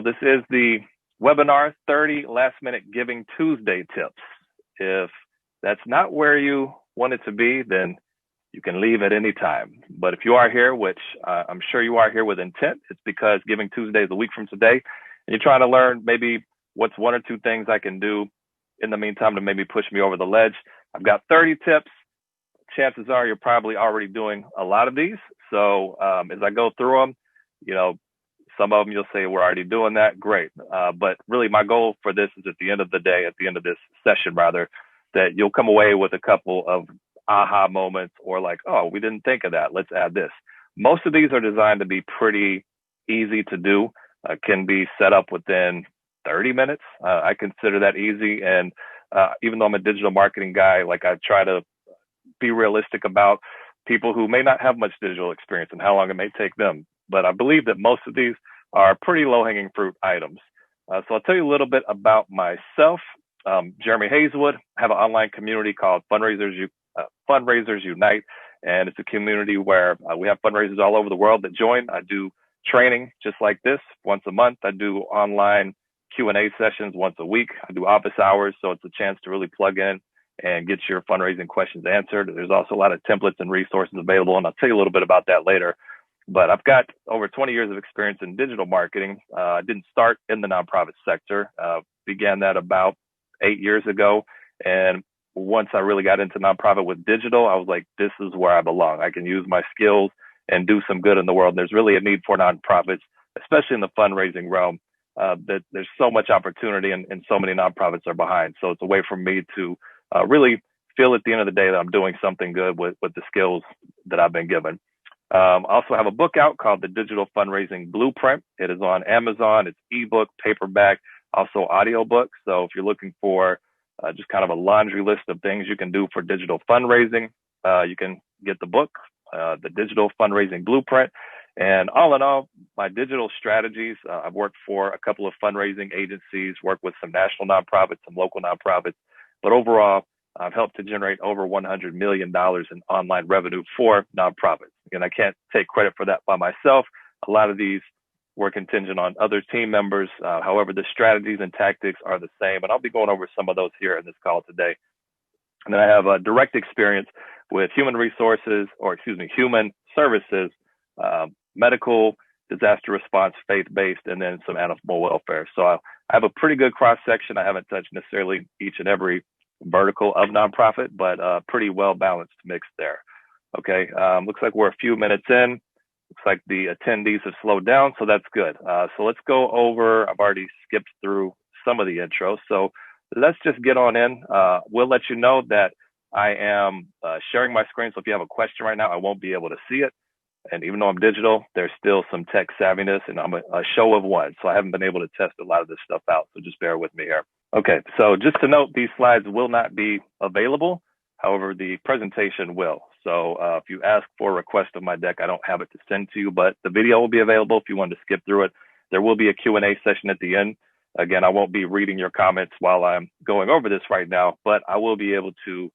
This is the webinar 30 last minute Giving Tuesday tips. If that's not where you want it to be, then you can leave at any time. But if you are here, which I'm sure you are here with intent, it's because Giving Tuesday is a week from today, and you're trying to learn maybe what's one or two things I can do in the meantime to maybe push me over the ledge. I've got 30 tips. Chances are you're probably already doing a lot of these. So as I go through them, you know, some of them you'll say we're already doing that. Great. But really my goal for this is at the end of the day, at the end of this session rather, that you'll come away with a couple of aha moments or like, oh, we didn't think of that. Let's add this. Most of these are designed to be pretty easy to do, can be set up within 30 minutes. I consider that easy. And even though I'm a digital marketing guy, like I try to be realistic about people who may not have much digital experience and how long it may take them. But I believe that most of these are pretty low-hanging fruit items. So I'll tell you a little bit about myself. Jeremy Hayeswood. I have an online community called Fundraisers Unite, and it's a community where we have fundraisers all over the world that join. I do training just like this once a month. I do online Q&A sessions once a week. I do office hours, so it's a chance to really plug in and get your fundraising questions answered. There's also a lot of templates and resources available, and I'll tell you a little bit about that later. But I've got over 20 years of experience in digital marketing. I didn't start in the nonprofit sector, began that about 8 years ago. And once I really got into nonprofit with digital, I was like, this is where I belong. I can use my skills and do some good in the world. And there's really a need for nonprofits, especially in the fundraising realm, that there's so much opportunity and so many nonprofits are behind. So it's a way for me to really feel at the end of the day that I'm doing something good with the skills that I've been given. I also have a book out called The Digital Fundraising Blueprint. It is on Amazon. It's ebook, paperback, also audiobook. So if you're looking for just kind of a laundry list of things you can do for digital fundraising, you can get the book, The Digital Fundraising Blueprint. And all in all, my digital strategies, I've worked for a couple of fundraising agencies, worked with some national nonprofits, some local nonprofits, but overall, I've helped to generate over $100 million in online revenue for nonprofits. And I can't take credit for that by myself. A lot of these were contingent on other team members. However, the strategies and tactics are the same. And I'll be going over some of those here in this call today. And then I have a direct experience with human services, medical, disaster response, faith-based, and then some animal welfare. So I have a pretty good cross-section. I haven't touched necessarily each and every vertical of nonprofit, but pretty well-balanced mix there. Okay, looks like we're a few minutes in. Looks like the attendees have slowed down, so that's good. So let's go over, I've already skipped through some of the intros, so let's just get on in. We'll let you know that I am sharing my screen, so if you have a question right now, I won't be able to see it. And even though I'm digital, there's still some tech savviness, and I'm a show of one, so I haven't been able to test a lot of this stuff out, so just bear with me here. Okay, so just to note, these slides will not be available. However, the presentation will. So if you ask for a request of my deck, I don't have it to send to you, but the video will be available if you want to skip through it. There will be a Q&A session at the end. Again, I won't be reading your comments while I'm going over this right now, but I will be able to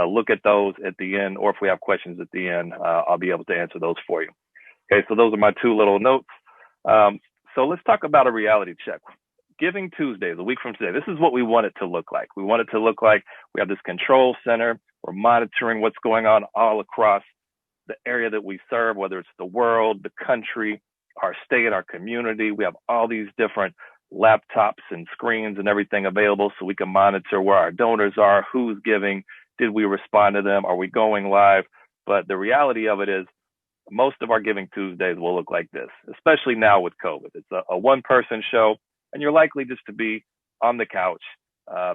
look at those at the end, or if we have questions at the end, I'll be able to answer those for you. Okay, so those are my two little notes. So let's talk about a reality check. Giving Tuesday, the week from today, this is what we want it to look like. We want it to look like we have this control center. We're monitoring what's going on all across the area that we serve, whether it's the world, the country, our state, our community. We have all these different laptops and screens and everything available so we can monitor where our donors are, who's giving, did we respond to them, are we going live? But the reality of it is most of our Giving Tuesdays will look like this, especially now with COVID. It's a one-person show, and you're likely just to be on the couch,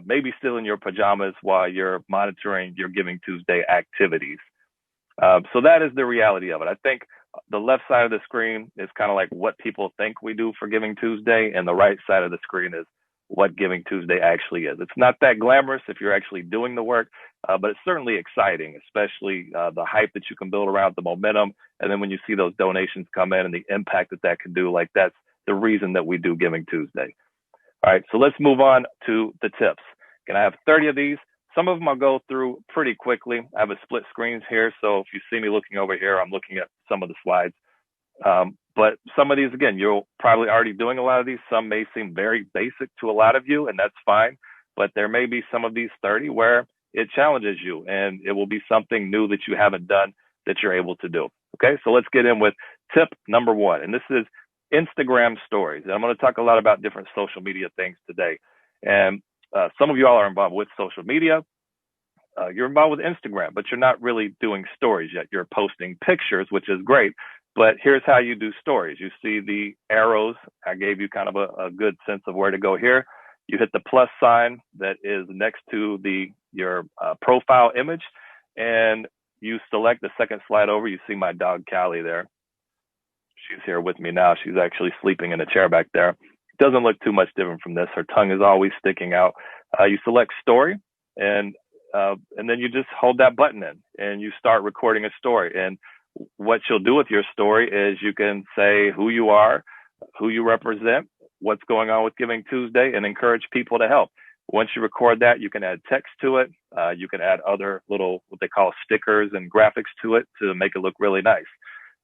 maybe still in your pajamas while you're monitoring your Giving Tuesday activities. So that is the reality of it. I think the left side of the screen is kind of like what people think we do for Giving Tuesday, and the right side of the screen is what Giving Tuesday actually is. It's not that glamorous if you're actually doing the work, but it's certainly exciting, especially the hype that you can build around the momentum. And then when you see those donations come in and the impact that that can do, like that's the reason that we do Giving Tuesday. All right, so let's move on to the tips. Can I have 30 of these? Some of them I'll go through pretty quickly. I have a split screens here, so if you see me looking over here, I'm looking at some of the slides. But some of these, again, you're probably already doing a lot of these. Some may seem very basic to a lot of you, and that's fine. But there may be some of these 30 where it challenges you, and it will be something new that you haven't done that you're able to do. Okay, so let's get in with tip number 1. And this is Instagram stories. And I'm going to talk a lot about different social media things today. And some of you all are involved with social media. You're involved with Instagram, but you're not really doing stories yet. You're posting pictures, which is great. But here's how you do stories. You see the arrows. I gave you kind of a good sense of where to go here. You hit the plus sign that is next to your profile image, and you select the second slide over. You see my dog Callie there. She's here with me now. She's actually sleeping in a chair back there. Doesn't look too much different from this. Her tongue is always sticking out. You select story, and then you just hold that button in, and you start recording a story. And what you'll do with your story is you can say who you are, who you represent, what's going on with Giving Tuesday, and encourage people to help. Once you record that, you can add text to it. You can add other little, what they call stickers and graphics to it to make it look really nice.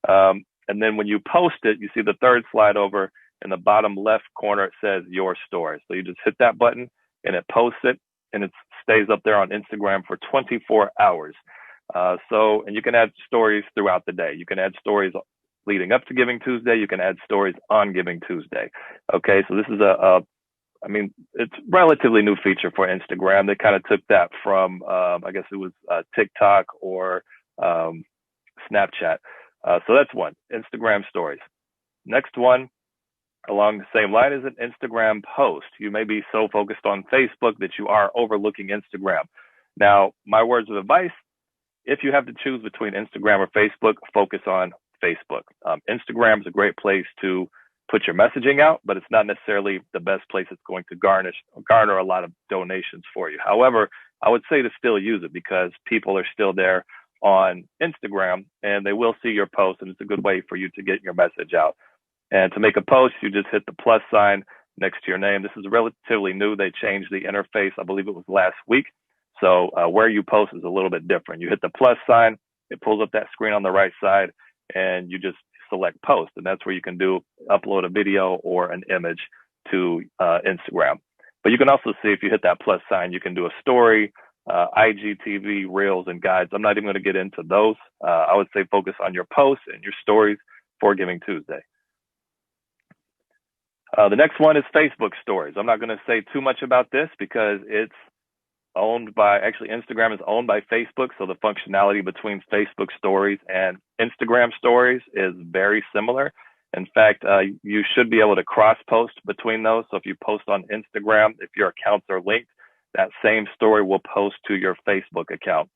And then when you post it, you see the third slide over in the bottom left corner, it says your story. So you just hit that button and it posts it, and it stays up there on Instagram for 24 hours. And you can add stories throughout the day. You can add stories leading up to Giving Tuesday. You can add stories on Giving Tuesday. Okay, so this is it's a relatively new feature for Instagram. They kind of took that from, I guess it was TikTok or Snapchat. So that's one, Instagram stories. Next one, along the same line, is an Instagram post. You may be so focused on Facebook that you are overlooking Instagram. Now, my words of advice, if you have to choose between Instagram or Facebook, focus on Facebook. Instagram is a great place to put your messaging out, but it's not necessarily the best place it's going to garner a lot of donations for you. However, I would say to still use it because people are still there on Instagram and they will see your post, and it's a good way for you to get your message out. And to make a post, you just hit the plus sign next to your name. This is relatively new. They changed the interface. I believe it was last week. So where you post is a little bit different. You hit the plus sign, it pulls up that screen on the right side, and you just select post. And that's where you can upload a video or an image to Instagram. But you can also see, if you hit that plus sign, you can do a story, IGTV, Reels, and guides. I'm not even going to get into those. I would say focus on your posts and your stories for Giving Tuesday. The next one is Facebook stories. I'm not going to say too much about this because it's Instagram is owned by Facebook. So the functionality between Facebook stories and Instagram stories is very similar. In fact, you should be able to cross post between those. So if you post on Instagram, if your accounts are linked, that same story will post to your Facebook account.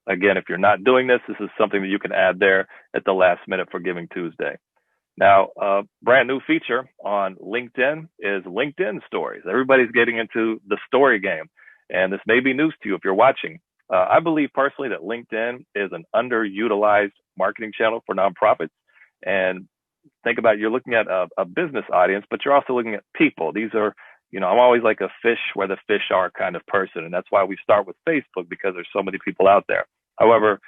Again, if you're not doing this, this is something that you can add there at the last minute for Giving Tuesday. Now, a brand new feature on LinkedIn is LinkedIn stories. Everybody's getting into the story game, and this may be news to you if you're watching. I believe personally that LinkedIn is an underutilized marketing channel for nonprofits. And think about it, you're looking at a business audience, but you're also looking at people. These are, I'm always like a fish where the fish are kind of person. And that's why we start with Facebook, because there's so many people out there. However,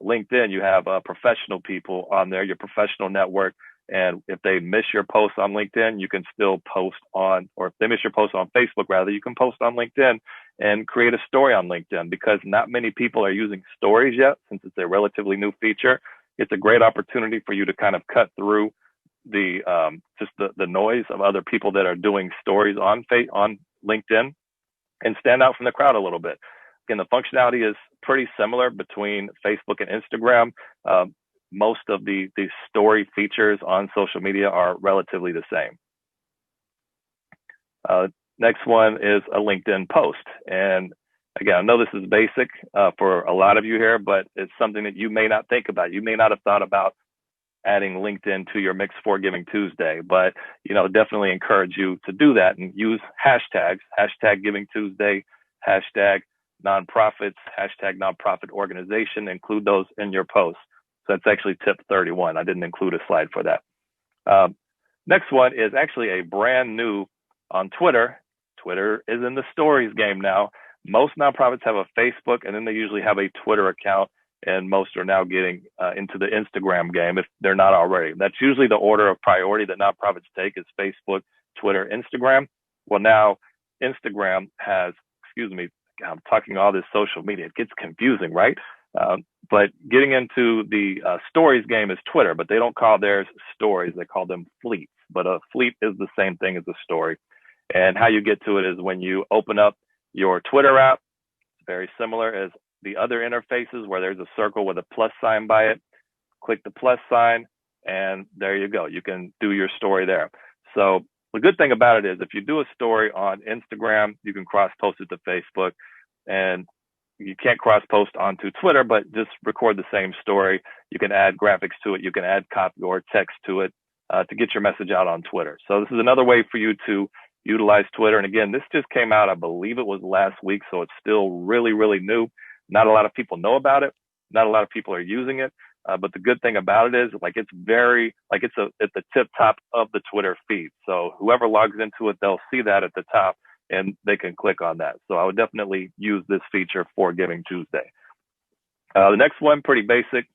LinkedIn, you have professional people on there, your professional network. And if they miss your post on LinkedIn, you can still post on, or if they miss your post on Facebook, rather, you can post on LinkedIn and create a story on LinkedIn, because not many people are using stories yet, since it's a relatively new feature. It's a great opportunity for you to kind of cut through the noise of other people that are doing stories on LinkedIn and stand out from the crowd a little bit. Again, the functionality is pretty similar between Facebook and Instagram. Most of the story features on social media are relatively the same. Next one is a LinkedIn post. And again, I know this is basic for a lot of you here, but it's something that you may not think about. You may not have thought about adding LinkedIn to your mix for Giving Tuesday, but definitely encourage you to do that and use hashtags, hashtag Giving Tuesday, hashtag nonprofits, hashtag nonprofit organization. Include those in your posts. So that's actually tip 31. I didn't include a slide for that. Next one is actually a brand new on Twitter. Twitter is in the stories game now. Most nonprofits have a Facebook, and then they usually have a Twitter account. and most are now getting into the Instagram game if they're not already. That's usually the order of priority that nonprofits take is Facebook, Twitter, Instagram. Well, now Instagram has, excuse me, I'm talking all this social media. It gets confusing, right? But getting into the stories game is Twitter, but they don't call theirs stories. They call them fleets. But a fleet is the same thing as a story. And how you get to it is when you open up your Twitter app, very similar as the other interfaces where there's a circle with a plus sign by it. Click the plus sign, and there you go. You can do your story there. So the good thing about it is if you do a story on Instagram, you can cross-post it to Facebook, and you can't cross-post onto Twitter, but just record the same story. You can add graphics to it. You can add copy or text to it to get your message out on Twitter. So this is another way for you to utilize Twitter. And again, this just came out, I believe it was last week, so it's still really, really new. Not a lot of people know about it. Not a lot of people are using it. But the good thing about it is it's very, it's at the tip top of the Twitter feed. So whoever logs into it, they'll see that at the top and they can click on that. So I would definitely use this feature for Giving Tuesday. The next one, pretty basic,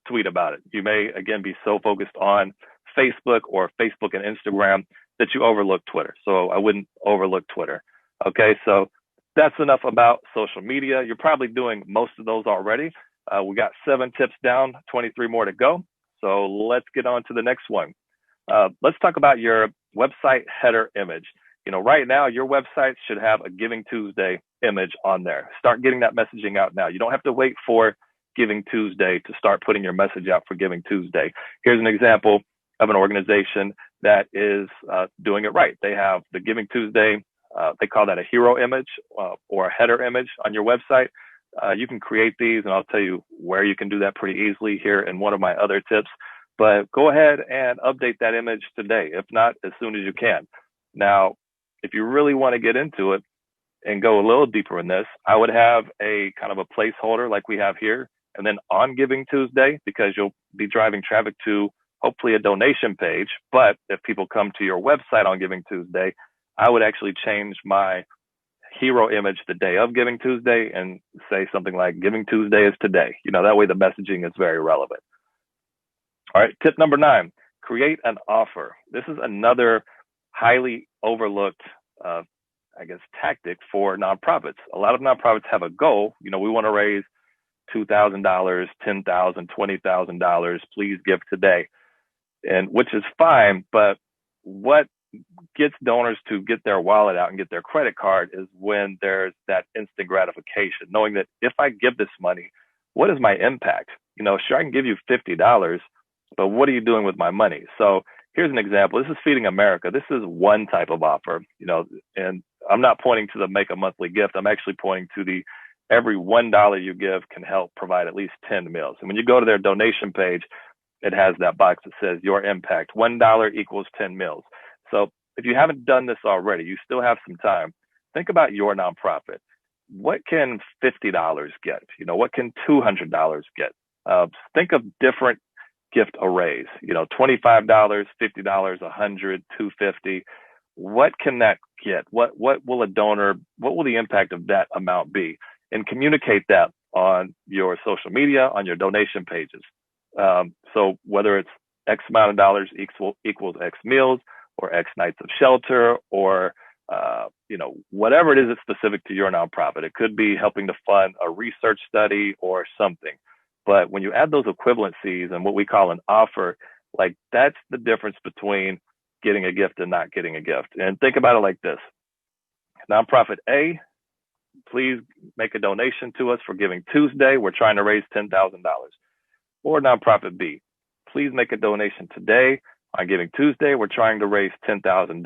tweet about it. You may, again, be so focused on Facebook or Facebook and Instagram that you overlook Twitter. So I wouldn't overlook Twitter. Okay, so that's enough about social media. You're probably doing most of those already. We got 7 tips down, 23 more to go. So let's get on to the next one. Let's talk about your website header image. Right now, your website should have a Giving Tuesday image on there. Start getting that messaging out now. You don't have to wait for Giving Tuesday to start putting your message out for Giving Tuesday. Here's an example of an organization that is doing it right. They have the Giving Tuesday, they call that a hero image or a header image on your website. You can create these, and I'll tell you where you can do that pretty easily here in one of my other tips. But go ahead and update that image today, if not as soon as you can. Now, if you really want to get into it and go a little deeper in this, I would have a kind of a placeholder like we have here. And then on Giving Tuesday, because you'll be driving traffic to hopefully a donation page. But if people come to your website on Giving Tuesday, I would actually change my hero image the day of Giving Tuesday and say something like Giving Tuesday is today. That way the messaging is very relevant. All right, tip number 9, create an offer. This is another highly overlooked, tactic for nonprofits. A lot of nonprofits have a goal. We want to raise $2,000, $10,000, $20,000. Please give today, and which is fine. But what gets donors to get their wallet out and get their credit card is when there's that instant gratification, knowing that if I give this money, what is my impact? Sure, I can give you $50, but what are you doing with my money? So here's an example. This is Feeding America. This is one type of offer, and I'm not pointing to the make a monthly gift. I'm actually pointing to the every $1 you give can help provide at least 10 meals. And when you go to their donation page, it has that box that says your impact, $1 equals 10 meals. So if you haven't done this already, you still have some time. Think about your nonprofit. What can $50 get? What can $200 get? Think of different gift arrays, $25, $50, $100, $250. What can that get? What will what will the impact of that amount be? And communicate that on your social media, on your donation pages. So whether it's X amount of dollars equals X meals or X nights of shelter or, whatever it is that's specific to your nonprofit. It could be helping to fund a research study or something. But when you add those equivalencies and what we call an offer, that's the difference between getting a gift and not getting a gift. And think about it like this. Nonprofit A, please make a donation to us for Giving Tuesday. We're trying to raise $10,000. Or nonprofit B, please make a donation today on Giving Tuesday. We're trying to raise $10,000.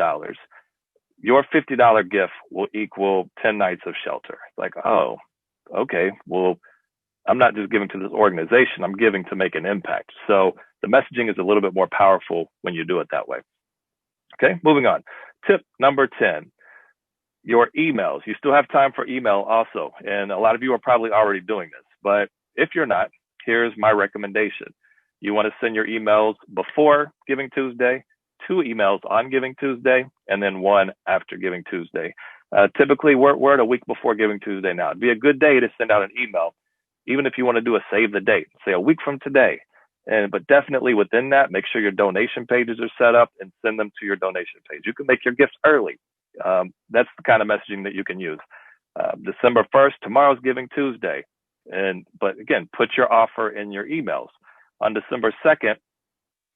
Your $50 gift will equal 10 nights of shelter. Oh, okay. Well, I'm not just giving to this organization. I'm giving to make an impact. So the messaging is a little bit more powerful when you do it that way. Okay, moving on. Tip number 10. Your emails. You still have time for email also. And a lot of you are probably already doing this. But if you're not, here's my recommendation. You want to send your emails before Giving Tuesday, 2 emails on Giving Tuesday, and then 1 after Giving Tuesday. Typically, we're at a week before Giving Tuesday now. It'd be a good day to send out an email. even if you want to do a save the date, say a week from today. But definitely within that, make sure your donation pages are set up and send them to your donation page. You can make your gifts early. That's the kind of messaging that you can use. December 1st, tomorrow's Giving Tuesday. But again, put your offer in your emails. On December 2nd,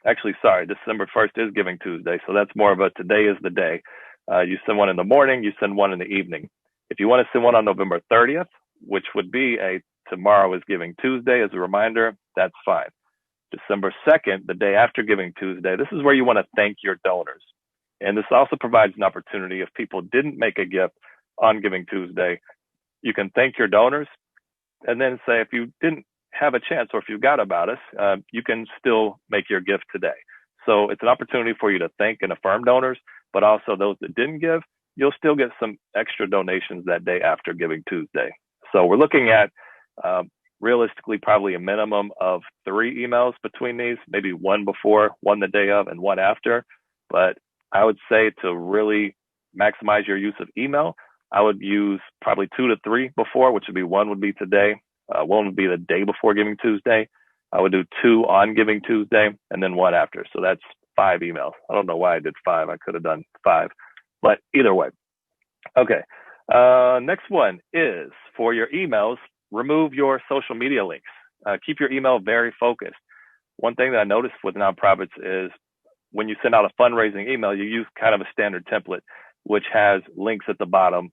actually, sorry, December 1st is Giving Tuesday. So that's more of a today is the day. You send one in the morning, you send one in the evening. If you want to send one on November 30th, which would be tomorrow is Giving Tuesday as a reminder, that's fine. December 2nd, the day after Giving Tuesday, this is where you want to thank your donors. And this also provides an opportunity if people didn't make a gift on Giving Tuesday, you can thank your donors and then say if you didn't have a chance or if you got about us, you can still make your gift today. So it's an opportunity for you to thank and affirm donors, but also those that didn't give, you'll still get some extra donations that day after Giving Tuesday. So we're looking at realistically probably a minimum of 3 emails between these, maybe one before, one the day of, and one after. But I would say to really maximize your use of email, I would use probably 2 to 3 before, which would be one would be today, one would be the day before Giving Tuesday. I would do 2 on Giving Tuesday and then 1 after. So that's 5 emails. I don't know why I did 5. I could have done 5, but either way. Okay. Next one is for your emails, remove your social media links. Keep your email very focused. One thing that I noticed with nonprofits is when you send out a fundraising email, you use kind of a standard template, which has links at the bottom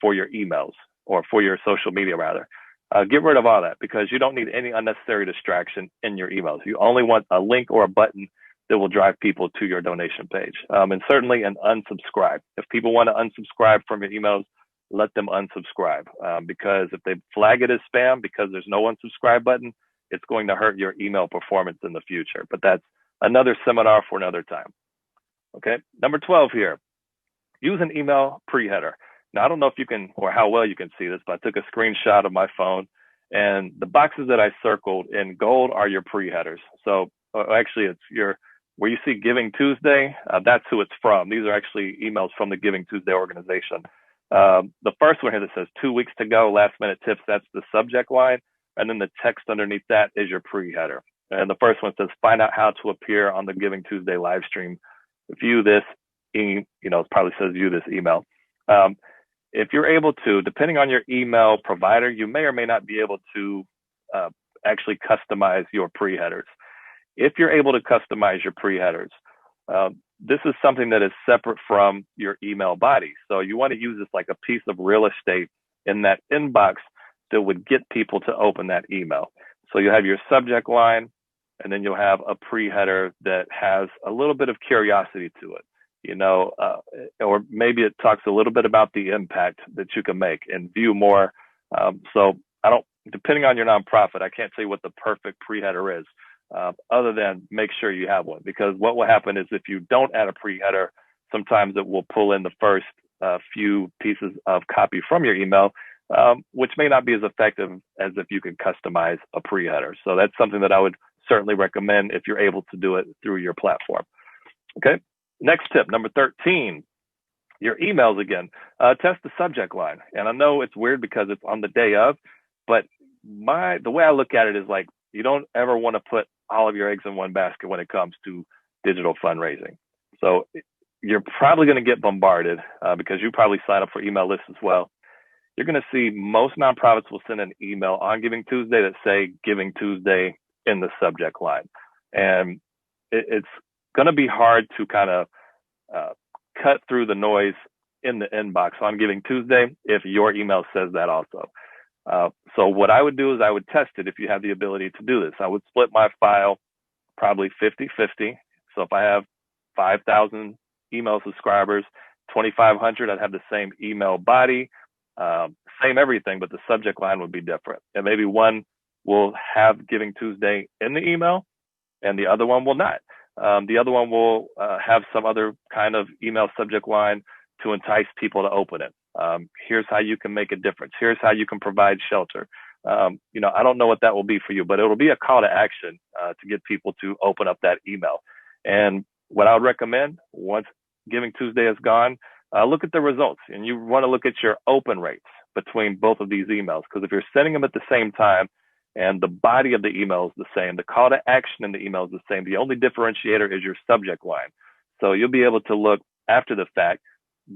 for your emails or for your social media rather. Get rid of all that because you don't need any unnecessary distraction in your emails. You only want a link or a button that will drive people to your donation page. And certainly an unsubscribe. If people want to unsubscribe from your emails, let them unsubscribe because if they flag it as spam because there's no unsubscribe button, it's going to hurt your email performance in the future. But that's another seminar for another time. Okay, number 12 here. Use an email pre-header. Now, I don't know if you can or how well you can see this, but I took a screenshot of my phone and the boxes that I circled in gold are your pre-headers. So actually it's where you see Giving Tuesday, that's who it's from. These are actually emails from the Giving Tuesday organization. The first one here that says 2 weeks to go, last minute tips, that's the subject line. And then the text underneath that is your pre-header. And the first one says, find out how to appear on the Giving Tuesday live stream. View this, it probably says view this email. If you're able to, depending on your email provider, you may or may not be able to actually customize your pre-headers. If you're able to customize your pre-headers, this is something that is separate from your email body. So you want to use this like a piece of real estate in that inbox that would get people to open that email. So you have your subject line, and then you'll have a pre-header that has a little bit of curiosity to it, or maybe it talks a little bit about the impact that you can make and view more. So depending on your nonprofit, I can't say what the perfect pre-header is, other than make sure you have one, because what will happen is if you don't add a pre-header, sometimes it will pull in the first few pieces of copy from your email, which may not be as effective as if you can customize a pre-header. So that's something that I would certainly recommend if you're able to do it through your platform. Okay. Next tip, number 13, your emails again, test the subject line. And I know it's weird because it's on the day of, but the way I look at it is like, you don't ever want to put all of your eggs in one basket when it comes to digital fundraising. So you're probably going to get bombarded because you probably sign up for email lists as well. You're going to see most nonprofits will send an email on Giving Tuesday that say Giving Tuesday in the subject line. And it's going to be hard to kind of cut through the noise in the inbox on Giving Tuesday if your email says that also. So what I would do is I would test it if you have the ability to do this. I would split my file probably 50-50. So if I have 5,000 email subscribers, 2,500, I'd have the same email body, same everything, but the subject line would be different. And maybe one will have Giving Tuesday in the email and the other one will not. The other one will have some other kind of email subject line to entice people to open it. Here's how you can make a difference. Here's how you can provide shelter. I don't know what that will be for you, but it'll be a call to action to get people to open up that email. And what I would recommend once Giving Tuesday is gone, look at the results, and you want to look at your open rates between both of these emails, because if you're sending them at the same time, and the body of the email is the same. The call to action in the email is the same. The only differentiator is your subject line. So you'll be able to look after the fact,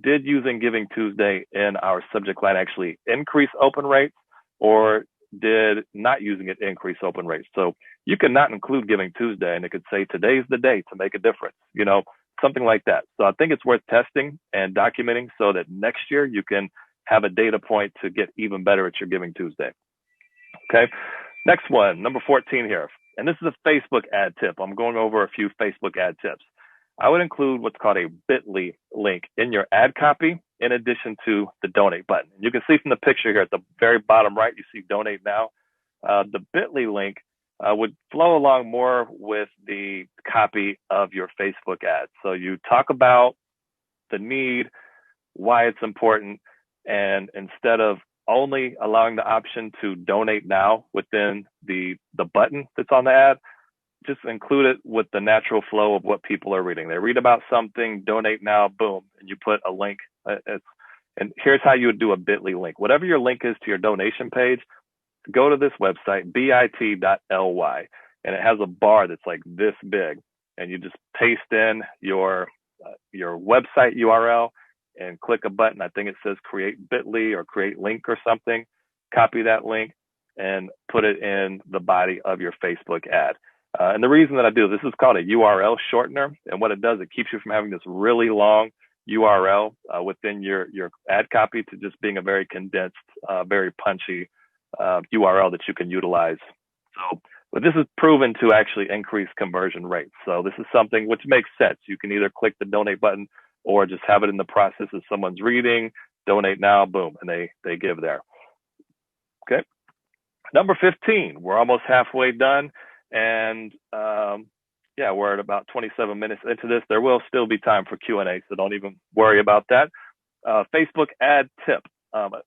did using Giving Tuesday in our subject line actually increase open rates, or did not using it increase open rates? So you can not include Giving Tuesday and it could say today's the day to make a difference, something like that. So I think it's worth testing and documenting so that next year you can have a data point to get even better at your Giving Tuesday. Okay. Next one, number 14 here. And this is a Facebook ad tip. I'm going over a few Facebook ad tips. I would include what's called a bit.ly link in your ad copy in addition to the donate button. You can see from the picture here at the very bottom right, you see donate now. The bit.ly link would flow along more with the copy of your Facebook ad. So you talk about the need, why it's important, and instead of only allowing the option to donate now within the button that's on the ad, just include it with the natural flow of what people are reading. They read about something, donate now, boom, and you put a link. And here's how you would do a bit.ly link. Whatever your link is to your donation page, go to this website, bit.ly, and it has a bar that's like this big, and you just paste in your website URL and click a button. I think it says create bit.ly or create link or something. Copy that link and put it in the body of your Facebook ad. And the reason that I do this is called a URL shortener. And what it does, it keeps you from having this really long URL within your ad copy to just being a very condensed, very punchy URL that you can utilize. So, but this is proven to actually increase conversion rates. So this is something which makes sense. You can either click the donate button or just have it in the process as someone's reading, donate now, boom, and they give there. Okay. Number 15, we're almost halfway done. And we're at about 27 minutes into this. There will still be time for Q&A, so don't even worry about that. Facebook ad tip,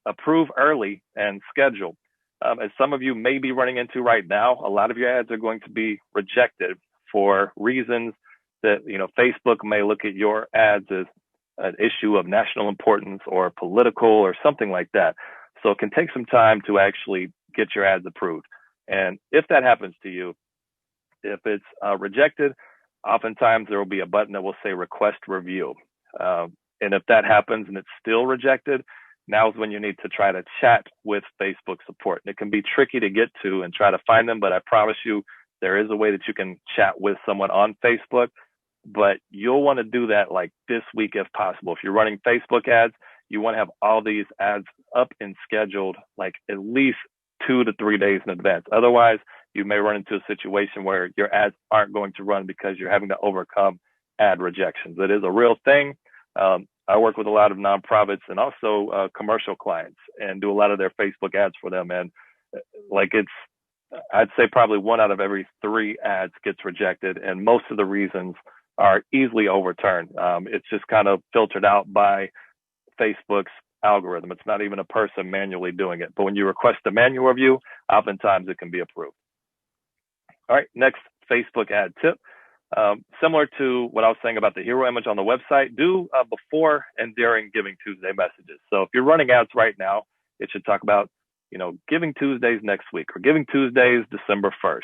approve early and schedule. As some of you may be running into right now, a lot of your ads are going to be rejected for reasons that, Facebook may look at your ads as an issue of national importance or political or something like that. So it can take some time to actually get your ads approved. And if that happens to you, if it's rejected, oftentimes there will be a button that will say request review. And if that happens and it's still rejected, now is when you need to try to chat with Facebook support. And it can be tricky to get to and try to find them, but I promise you there is a way that you can chat with someone on Facebook, but you'll want to do that like this week if possible. If you're running Facebook ads, you want to have all these ads up and scheduled like at least 2 to 3 days in advance. Otherwise, you may run into a situation where your ads aren't going to run because you're having to overcome ad rejections. It is a real thing. I work with a lot of nonprofits and also commercial clients and do a lot of their Facebook ads for them. And I'd say probably 1 out of every 3 ads gets rejected. And most of the reasons are easily overturned. It's just kind of filtered out by Facebook's algorithm. It's not even a person manually doing it. But when you request a manual review, oftentimes it can be approved. All right, next Facebook ad tip. Similar to what I was saying about the hero image on the website, do before and during Giving Tuesday messages. So if you're running ads right now, it should talk about, Giving Tuesdays next week or Giving Tuesdays December 1st.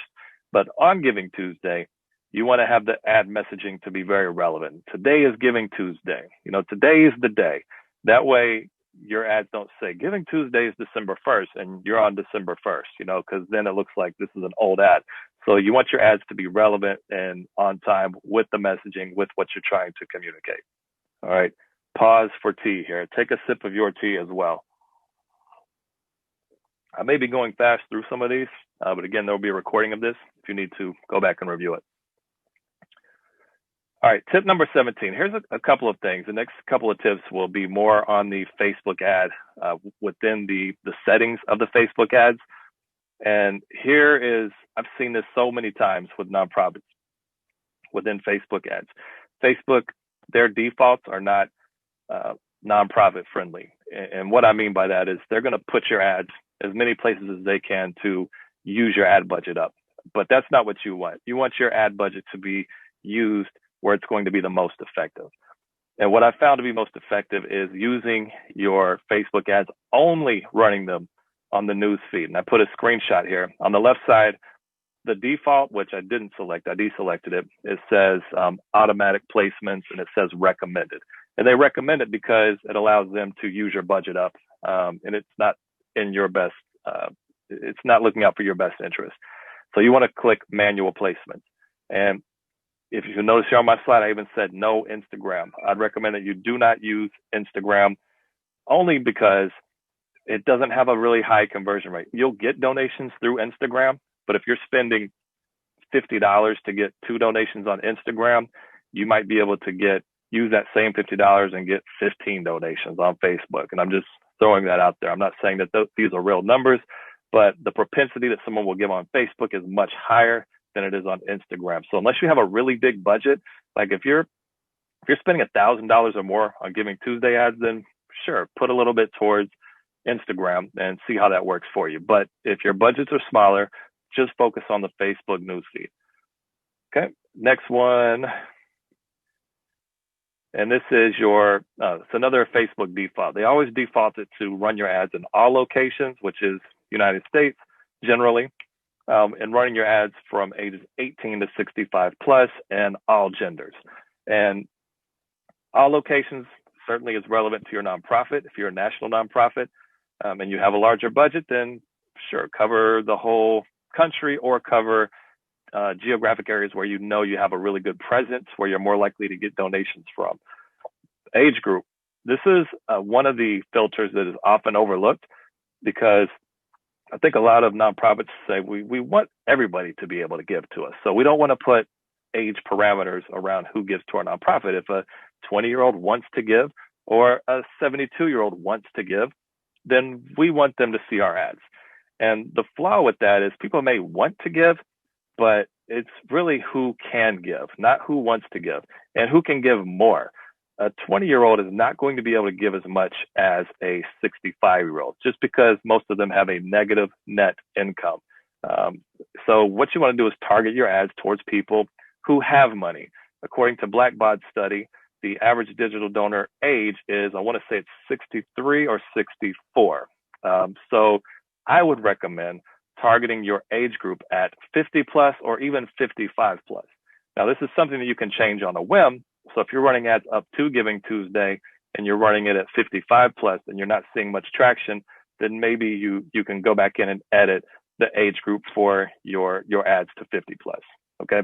But on Giving Tuesday, you want to have the ad messaging to be very relevant. Today is Giving Tuesday. Today is the day. That way, your ads don't say Giving Tuesday is December 1st and you're on December 1st, because then it looks like this is an old ad. So you want your ads to be relevant and on time with the messaging, with what you're trying to communicate. All right, pause for tea here. Take a sip of your tea as well. I may be going fast through some of these, but again, there will be a recording of this if you need to go back and review it. All right, tip number 17. Here's a couple of things. The next couple of tips will be more on the Facebook ad within the settings of the Facebook ads. And here is, I've seen this so many times with nonprofits within Facebook ads. Facebook, their defaults are not nonprofit friendly. And what I mean by that is they're going to put your ads as many places as they can to use your ad budget up. But that's not what you want. You want your ad budget to be used where it's going to be the most effective. And what I found to be most effective is using your Facebook ads, only running them on the news feed. And I put a screenshot here. On the left side, the default, which I didn't select, I deselected it. It says automatic placements, and it says recommended. And they recommend it because it allows them to use your budget up, and it's not in your best, it's not looking out for your best interest. So you want to click manual placements. And if you notice here on my slide, I even said no Instagram. I'd recommend that you do not use Instagram, only because it doesn't have a really high conversion rate. You'll get donations through Instagram, but if you're spending $50 to get 2 donations on Instagram, you might be able to use that same $50 and get 15 donations on Facebook. And I'm just throwing that out there. I'm not saying that these are real numbers, but the propensity that someone will give on Facebook is much higher than it is on Instagram. So unless you have a really big budget, like if you're spending $1,000 or more on Giving Tuesday ads, then sure, put a little bit towards Instagram and see how that works for you. But if your budgets are smaller, just focus on the Facebook newsfeed. Okay, next one. And this is it's another Facebook default. They always default it to run your ads in all locations, which is United States generally, and running your ads from ages 18 to 65 plus and all genders. And all locations certainly is relevant to your nonprofit. If you're a national nonprofit and you have a larger budget, then sure, cover the whole country or cover geographic areas where you know you have a really good presence, where you're more likely to get donations from. Age group. This is one of the filters that is often overlooked, because I think a lot of nonprofits say we want everybody to be able to give to us. So we don't want to put age parameters around who gives to our nonprofit. If a 20-year-old wants to give or a 72-year-old wants to give, then we want them to see our ads. And the flaw with that is people may want to give, but it's really who can give, not who wants to give, and who can give more. A 20-year-old is not going to be able to give as much as a 65-year-old, just because most of them have a negative net income. So what you want to do is target your ads towards people who have money. According to Blackbaud's study, the average digital donor age is, I want to say it's 63 or 64. So I would recommend targeting your age group at 50 plus or even 55 plus. Now, this is something that you can change on a whim. So if you're running ads up to Giving Tuesday and you're running it at 55 plus and you're not seeing much traction, then maybe you can go back in and edit the age group for your ads to 50 plus. Okay.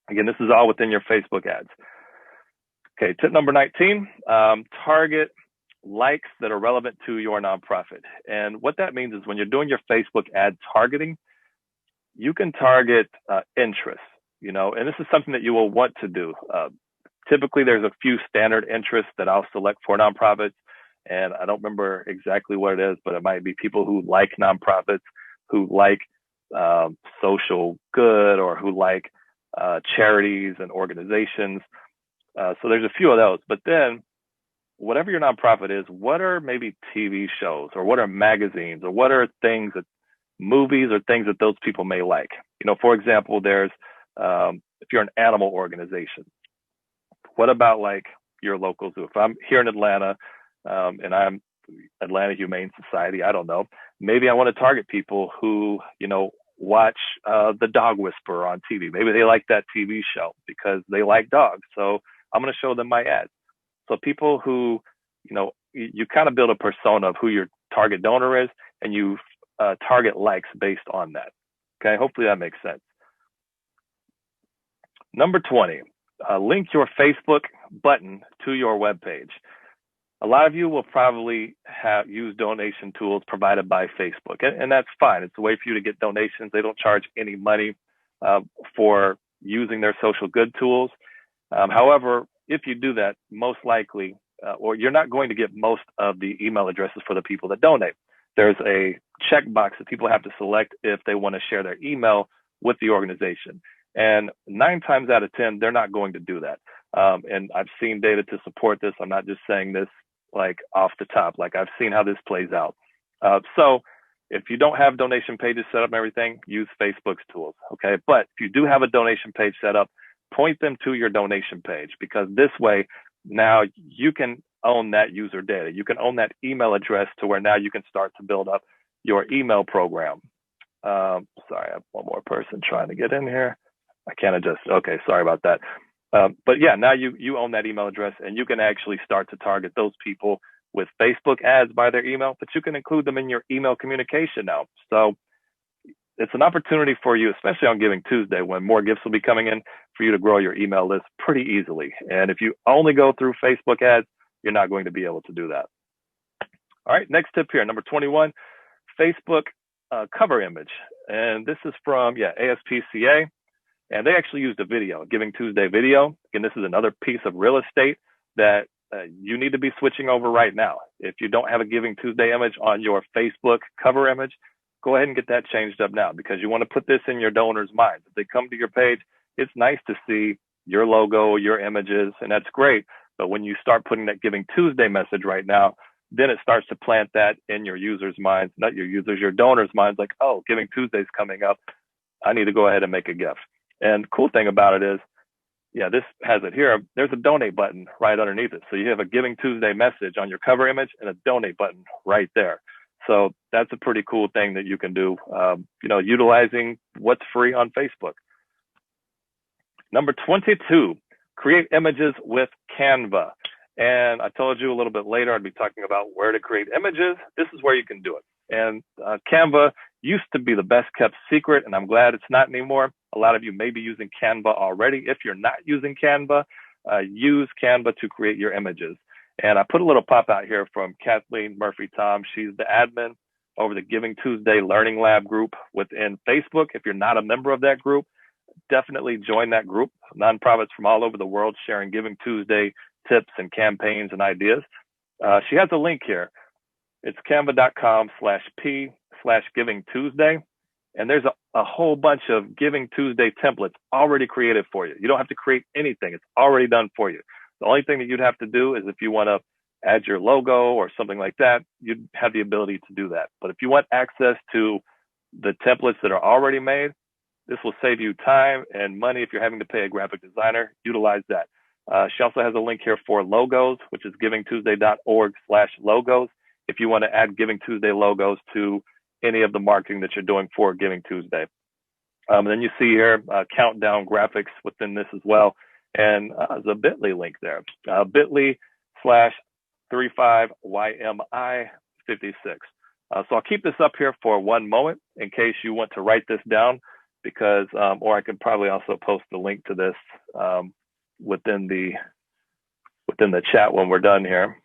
Again, this is all within your Facebook ads. Okay. Tip number 19, target likes that are relevant to your nonprofit. And what that means is when you're doing your Facebook ad targeting, you can target interests, and this is something that you will want to do. Typically, there's a few standard interests that I'll select for nonprofits, and I don't remember exactly what it is, but it might be people who like nonprofits, who like social good, or who like charities and organizations. So there's a few of those. But then, whatever your nonprofit is, what are maybe TV shows, or what are magazines, or what are things that movies or things that those people may like? For example, there's if you're an animal organization, what about like your local zoo? If I'm here in Atlanta and I'm Atlanta Humane Society, I don't know, maybe I want to target people who, watch The Dog Whisperer on TV. Maybe they like that TV show because they like dogs. So I'm going to show them my ads. So people who, you kind of build a persona of who your target donor is, and you target likes based on that. Okay, hopefully that makes sense. Number 20, link your Facebook button to your webpage. A lot of you will probably use donation tools provided by Facebook, and that's fine. It's a way for you to get donations. They don't charge any money for using their social good tools. However, if you do that, most likely, or you're not going to get most of the email addresses for the people that donate. There's a checkbox that people have to select if they want to share their email with the organization. And 9 times out of 10, they're not going to do that. And I've seen data to support this. I'm not just saying this like off the top. Like, I've seen how this plays out. So if you don't have donation pages set up and everything, use Facebook's tools. Okay. But if you do have a donation page set up, point them to your donation page, because this way now you can own that user data. You can own that email address to where now you can start to build up your email program. Sorry, I have one more person trying to get in here. I can't adjust. Okay, sorry about that. But yeah, now you own that email address, and you can actually start to target those people with Facebook ads by their email, but you can include them in your email communication now. So it's an opportunity for you, especially on Giving Tuesday, when more gifts will be coming in, for you to grow your email list pretty easily. And if you only go through Facebook ads, you're not going to be able to do that. All right, next tip here, number 21, Facebook cover image. And this is from, ASPCA. And they actually used a video, Giving Tuesday video. Again, this is another piece of real estate that you need to be switching over right now. If you don't have a Giving Tuesday image on your Facebook cover image, go ahead and get that changed up now, because you want to put this in your donors' minds. If they come to your page, it's nice to see your logo, your images, and that's great. But when you start putting that Giving Tuesday message right now, then it starts to plant that in your users' minds, not your users, your donors' minds, like, oh, Giving Tuesday's coming up. I need to go ahead and make a gift. And the cool thing about it is, this has it here. There's a donate button right underneath it. So you have a Giving Tuesday message on your cover image and a donate button right there. So that's a pretty cool thing that you can do, utilizing what's free on Facebook. Number 22, create images with Canva. And I told you a little bit later, I'd be talking about where to create images. This is where you can do it. And Canva used to be the best kept secret, and I'm glad it's not anymore. A lot of you may be using Canva already. If you're not using Canva, use Canva to create your images. And I put a little pop out here from Kathleen Murphy-Tom. She's the admin over the Giving Tuesday Learning Lab group within Facebook. If you're not a member of that group, definitely join that group. Nonprofits from all over the world sharing Giving Tuesday tips and campaigns and ideas. She has a link here. It's canva.com/p/Giving Tuesday. And there's a whole bunch of Giving Tuesday templates already created for you. You don't have to create anything. It's already done for you. The only thing that you'd have to do is if you want to add your logo or something like that, you'd have the ability to do that. But if you want access to the templates that are already made, this will save you time and money. If you're having to pay a graphic designer, utilize that. She also has a link here for logos, which is givingtuesday.org/logos. If you want to add Giving Tuesday logos to any of the marketing that you're doing for Giving Tuesday. And then you see here countdown graphics within this as well. And there's a bit.ly link there, bit.ly/35YMI56. So I'll keep this up here for one moment in case you want to write this down, because, or I could probably also post the link to this within the chat when we're done here.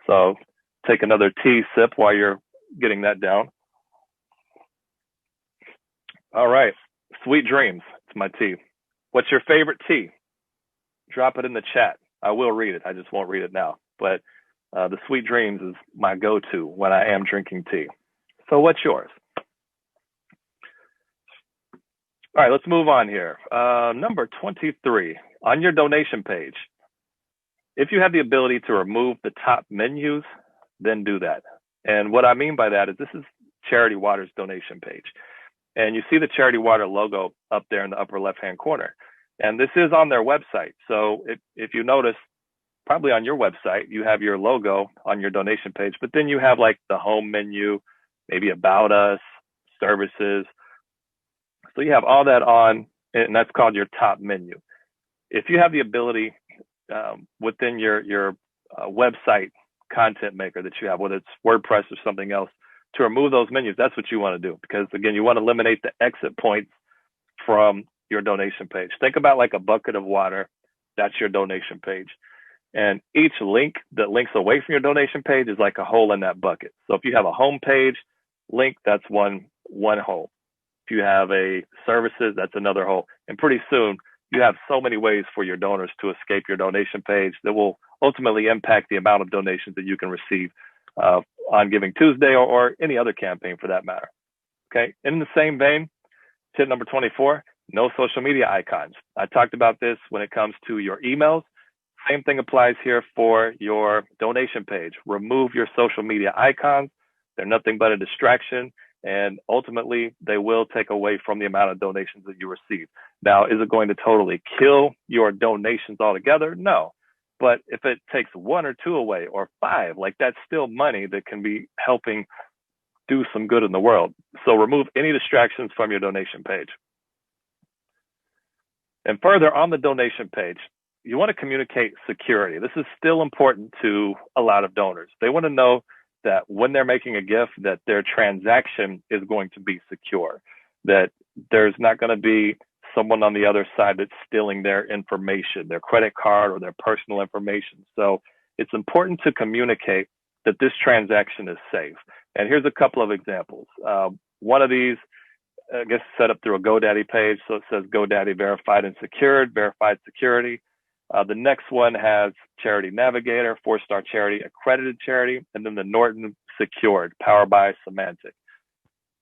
So take another tea sip while you're getting that down. All right, sweet dreams. It's my tea. What's your favorite tea? Drop it in the chat. I will read it. I just won't read it now. But the sweet dreams is my go-to when I am drinking tea. So what's yours? All right, let's move on here. Number 23, on your donation page, if you have the ability to remove the top menus, then do that. And what I mean by that is this is Charity Water's donation page. And you see the Charity Water logo up there in the upper left-hand corner. And this is on their website. So if you notice, probably on your website, you have your logo on your donation page, but then you have like the home menu, maybe about us, services. So you have all that on, and that's called your top menu. If you have the ability within your website content maker that you have, whether it's WordPress or something else, to remove those menus, that's what you want to do. Because again, you want to eliminate the exit points from your donation page. Think about like a bucket of water. That's your donation page. And each link that links away from your donation page is like a hole in that bucket. So if you have a home page link, that's one hole. If you have a services, that's another hole. And pretty soon you have so many ways for your donors to escape your donation page that will ultimately impact the amount of donations that you can receive on Giving Tuesday or any other campaign for that matter. Okay. In the same vein, tip number 24, no social media icons. I talked about this when it comes to your emails. Same thing applies here for your donation page. Remove your social media icons. They're nothing but a distraction, and ultimately they will take away from the amount of donations that you receive. Now, is it going to totally kill your donations altogether? No. But if it takes one or two away or five, like that's still money that can be helping do some good in the world. So remove any distractions from your donation page. And further, on the donation page, you want to communicate security. This is still important to a lot of donors. They want to know that when they're making a gift, that their transaction is going to be secure, that there's not going to be someone on the other side that's stealing their information, their credit card or their personal information. So it's important to communicate that this transaction is safe. And here's a couple of examples. One of these, I guess, set up through a GoDaddy page. So it says GoDaddy verified and secured, verified security. The next one has Charity Navigator, 4-star charity, accredited charity, and then the Norton Secured, powered by Semantic.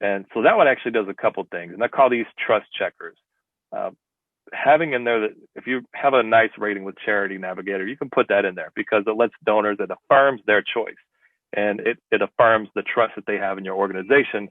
And so that one actually does a couple things, and I call these trust checkers. Having in there that if you have a nice rating with Charity Navigator, you can put that in there because it lets donors, it affirms their choice, and it affirms the trust that they have in your organization,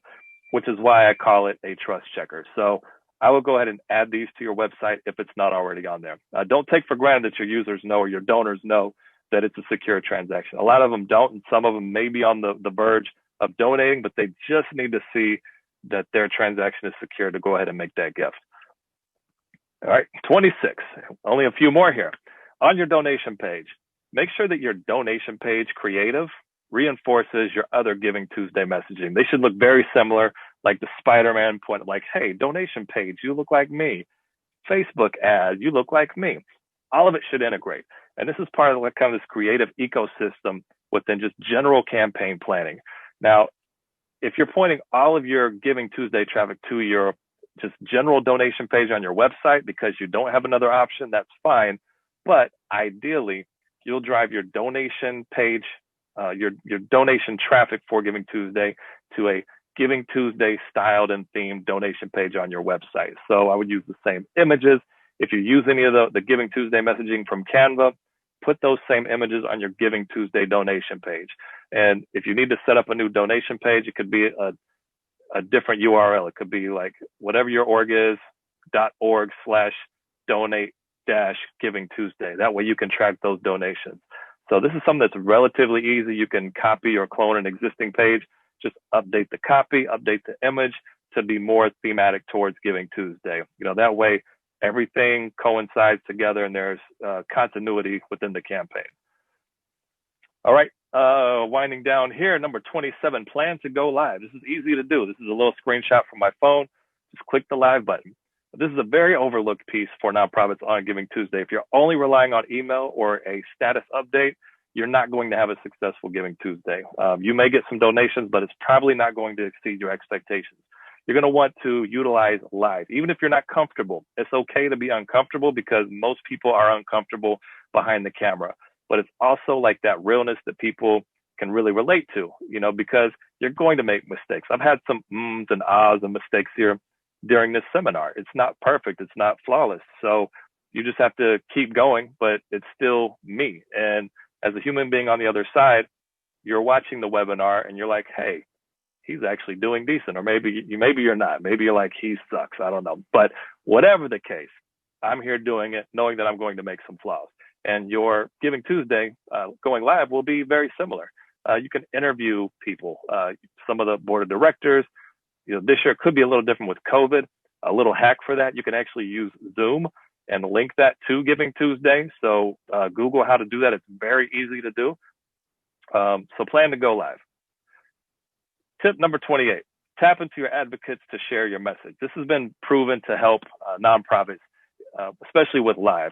which is why I call it a trust checker. So I will go ahead and add these to your website if it's not already on there. Don't take for granted that your users know or your donors know that it's a secure transaction. A lot of them don't, and some of them may be on the verge of donating, but they just need to see that their transaction is secure to go ahead and make that gift. All right, 26, only a few more here. On your donation page, make sure that your donation page creative reinforces your other Giving Tuesday messaging. They should look very similar, like the Spider-Man point, like, hey, donation page, you look like me. Facebook ad, you look like me. All of it should integrate. And this is part of kind of this creative ecosystem within just general campaign planning. Now, if you're pointing all of your Giving Tuesday traffic to your just general donation page on your website because you don't have another option, that's fine. But ideally, you'll drive your donation page, your donation traffic for Giving Tuesday to a Giving Tuesday styled and themed donation page on your website. So I would use the same images. If you use any of the Giving Tuesday messaging from Canva, put those same images on your Giving Tuesday donation page. And if you need to set up a new donation page, it could be a different URL. It could be like whatever your org is, .org/donate-Giving Tuesday. That way you can track those donations. So this is something that's relatively easy. You can copy or clone an existing page, just update the copy, update the image to be more thematic towards Giving Tuesday. That way everything coincides together and there's continuity within the campaign. All right, winding down here, number 27, plan to go live. This is easy to do. This is a little screenshot from my phone. Just click the live button. This is a very overlooked piece for nonprofits on Giving Tuesday. If you're only relying on email or a status update, you're not going to have a successful Giving Tuesday. You may get some donations, but it's probably not going to exceed your expectations. You're going to want to utilize live. Even if you're not comfortable, it's okay to be uncomfortable because most people are uncomfortable behind the camera. But it's also like that realness that people can really relate to, because you're going to make mistakes. I've had some ums and ahs and mistakes here during this seminar. It's not perfect. It's not flawless. So you just have to keep going, but it's still me. And as a human being on the other side, you're watching the webinar and you're like, hey, he's actually doing decent. Or maybe you're not. Maybe you're like, he sucks. I don't know. But whatever the case, I'm here doing it, knowing that I'm going to make some flaws. And your Giving Tuesday going live will be very similar. You can interview people, some of the board of directors. This year could be a little different with COVID. A little hack for that, you can actually use Zoom and link that to Giving Tuesday. So Google how to do that. It's very easy to do. So plan to go live. Tip number 28, tap into your advocates to share your message. This has been proven to help nonprofits, especially with live.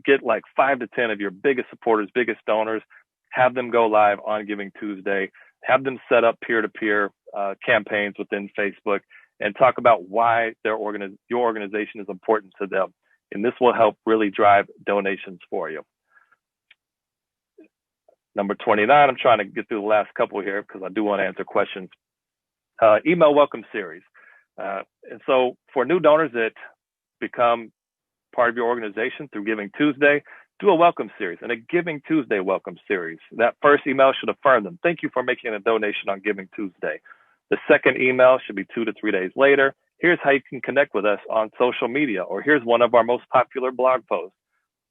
Get like 5 to 10 of your biggest supporters, biggest donors, have them go live on Giving Tuesday, have them set up peer-to-peer campaigns within Facebook and talk about why your organization is important to them. And this will help really drive donations for you. Number 29, I'm trying to get through the last couple here because I do want to answer questions. Email welcome series. And so for new donors that become part of your organization through Giving Tuesday, do a welcome series and a Giving Tuesday welcome series. That first email should affirm them. Thank you for making a donation on Giving Tuesday. The second email should be 2 to 3 days later. Here's how you can connect with us on social media, or here's one of our most popular blog posts.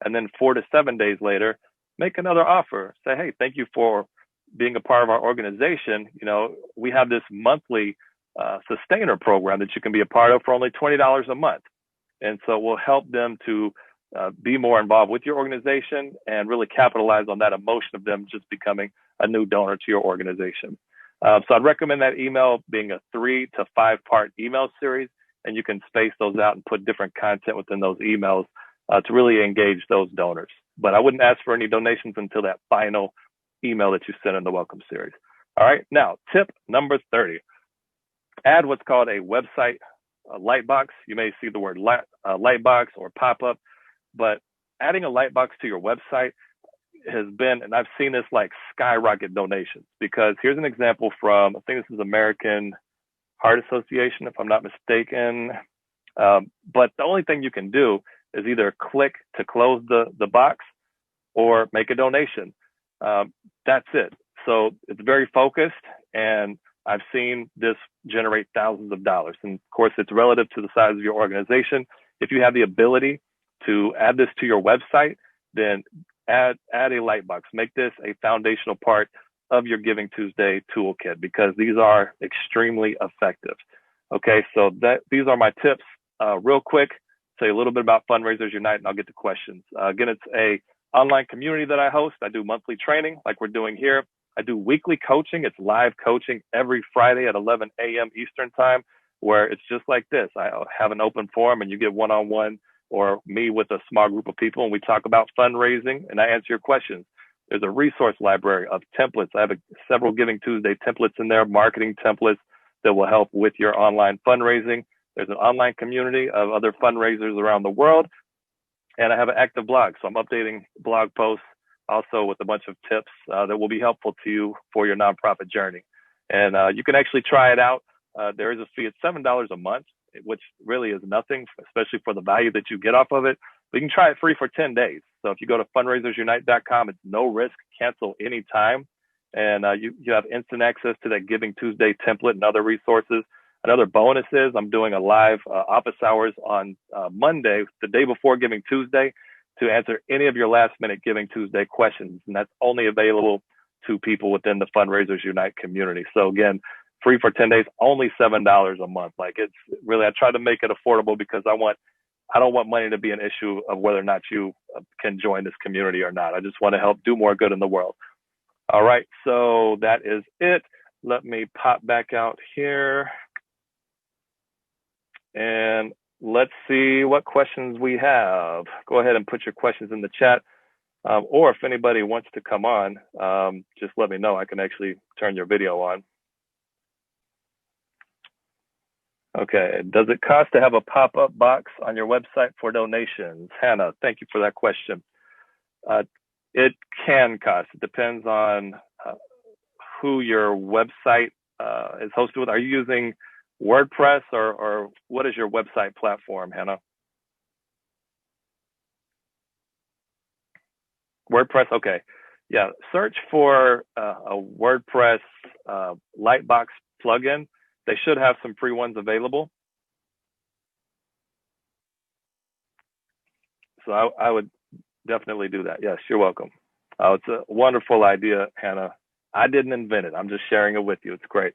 And then 4 to 7 days later, make another offer. Say, hey, thank you for being a part of our organization, we have this monthly sustainer program that you can be a part of for only $20 a month. And so we'll help them to be more involved with your organization and really capitalize on that emotion of them just becoming a new donor to your organization. So I'd recommend that email being a 3 to 5 part email series, and you can space those out and put different content within those emails to really engage those donors. But I wouldn't ask for any donations until that final email that you send in the welcome series. All right, now tip number 30, add what's called a website lightbox. You may see the word lightbox or pop-up, but adding a lightbox to your website has been, and I've seen this like skyrocket donations, because here's an example from, I think this is American Heart Association, if I'm not mistaken. But the only thing you can do is either click to close the box or make a donation. That's it. So it's very focused, and I've seen this generate thousands of dollars. And of course, it's relative to the size of your organization. If you have the ability to add this to your website, then add a lightbox. Make this a foundational part of your Giving Tuesday toolkit, because these are extremely effective. Okay, so these are my tips. Real quick, say a little bit about Fundraisers Unite, and I'll get to questions. Again, it's a online community that I host. I do monthly training like we're doing here. I do weekly coaching. It's live coaching every Friday at 11 a.m. Eastern time, where it's just like this. I have an open forum, and you get one-on-one or me with a small group of people, and we talk about fundraising, and I answer your questions. There's a resource library of templates. I have several Giving Tuesday templates in there, marketing templates that will help with your online fundraising. There's an online community of other fundraisers around the world. And I have an active blog. So I'm updating blog posts also with a bunch of tips that will be helpful to you for your nonprofit journey. And you can actually try it out. There is a fee. It's $7 a month, which really is nothing, especially for the value that you get off of it. But you can try it free for 10 days. So if you go to fundraisersunite.com, it's no risk, cancel anytime. And you have instant access to that Giving Tuesday template and other resources. Another bonus is I'm doing a live office hours on Monday, the day before Giving Tuesday, to answer any of your last minute Giving Tuesday questions. And that's only available to people within the Fundraisers Unite community. So again, free for 10 days, only $7 a month. Like, it's really, I try to make it affordable because I don't want money to be an issue of whether or not you can join this community or not. I just want to help do more good in the world. All right, so that is it. Let me pop back out here and let's see what questions we have. Go ahead and put your questions in the chat. Or if anybody wants to come on, just let me know. I can actually turn your video on. Okay, does it cost to have a pop-up box on your website for donations? Hannah, thank you for that question. It can cost. It depends on who your website is hosted with. Are you using WordPress or what is your website platform, Hannah? WordPress, okay. Yeah, search for a WordPress Lightbox plugin. They should have some free ones available. So I would definitely do that. Yes, you're welcome. It's a wonderful idea, Hannah. I didn't invent it. I'm just sharing it with you. It's great.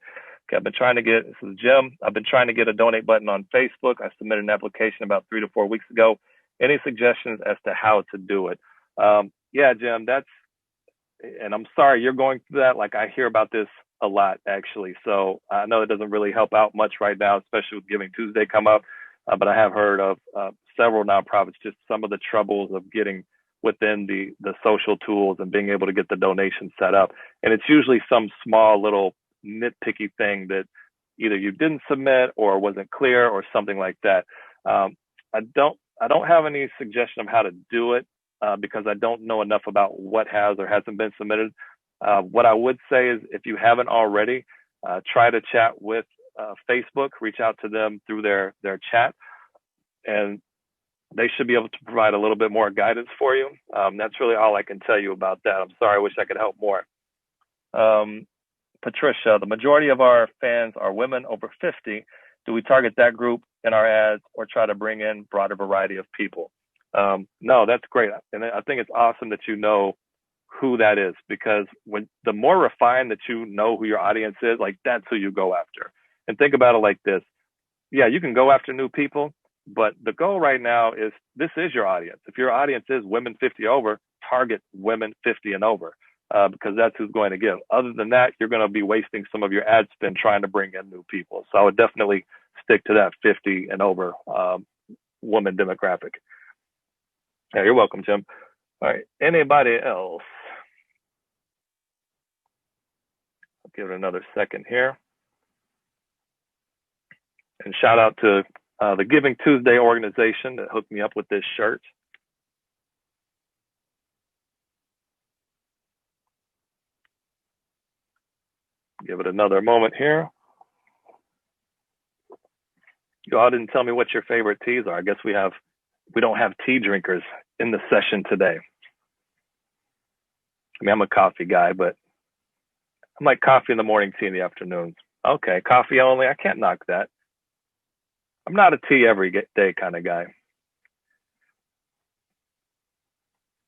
Okay, I've been trying to get, this is Jim. I've been trying to get a donate button on Facebook. I submitted an application about 3 to 4 weeks ago. Any suggestions as to how to do it? Yeah, Jim, and I'm sorry you're going through that. Like, I hear about this a lot, actually. So I know it doesn't really help out much right now, especially with Giving Tuesday come up. But I have heard of several nonprofits, just some of the troubles of getting within the social tools and being able to get the donation set up. And it's usually some small little nitpicky thing that either you didn't submit or wasn't clear or something like that. I don't have any suggestion of how to do it because I don't know enough about what has or hasn't been submitted. What I would say is, if you haven't already, try to chat with Facebook, reach out to them through their chat, and they should be able to provide a little bit more guidance for you. That's really all I can tell you about that. I'm sorry, I wish I could help more. Patricia, the majority of our fans are women over 50. Do we target that group in our ads or try to bring in broader variety of people? No, that's great. And I think it's awesome that you know who that is, because when the more refined that you know who your audience is, like that's who you go after. And think about it like this. Yeah, you can go after new people, but the goal right now is this is your audience. If your audience is women 50 over, target women 50 and over, because that's who's going to give. Other than that, you're going to be wasting some of your ad spend trying to bring in new people. So I would definitely stick to that 50 and over woman demographic. Yeah, you're welcome, Jim. All right, anybody else? I'll give it another second here. And shout out to the Giving Tuesday organization that hooked me up with this shirt. Give it another moment here. You all didn't tell me what your favorite teas are. I guess we don't have tea drinkers in the session today. I mean, I'm a coffee guy, but I'm like coffee in the morning, tea in the afternoons. Okay, coffee only. I can't knock that. I'm not a tea every day kind of guy.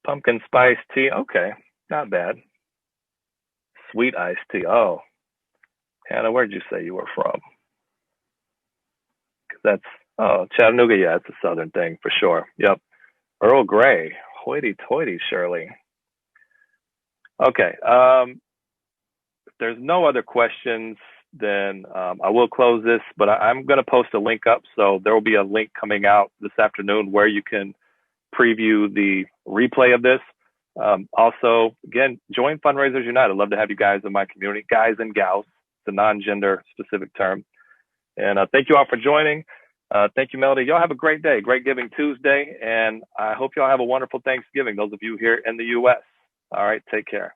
Pumpkin spice tea. Okay, not bad. Sweet iced tea. Oh, Hannah, where'd you say you were from? That's Chattanooga. Yeah, it's a southern thing for sure. Yep. Earl Grey. Hoity-toity, Shirley. Okay. If there's no other questions, then I will close this, but I'm going to post a link up. So there will be a link coming out this afternoon where you can preview the replay of this. Also, again, join Fundraisers Unite. I'd love to have you guys in my community, guys and gals. It's a non-gender specific term. And thank you all for joining. Thank you, Melody. Y'all have a great day. Great Giving Tuesday. And I hope y'all have a wonderful Thanksgiving, those of you here in the U.S. All right, take care.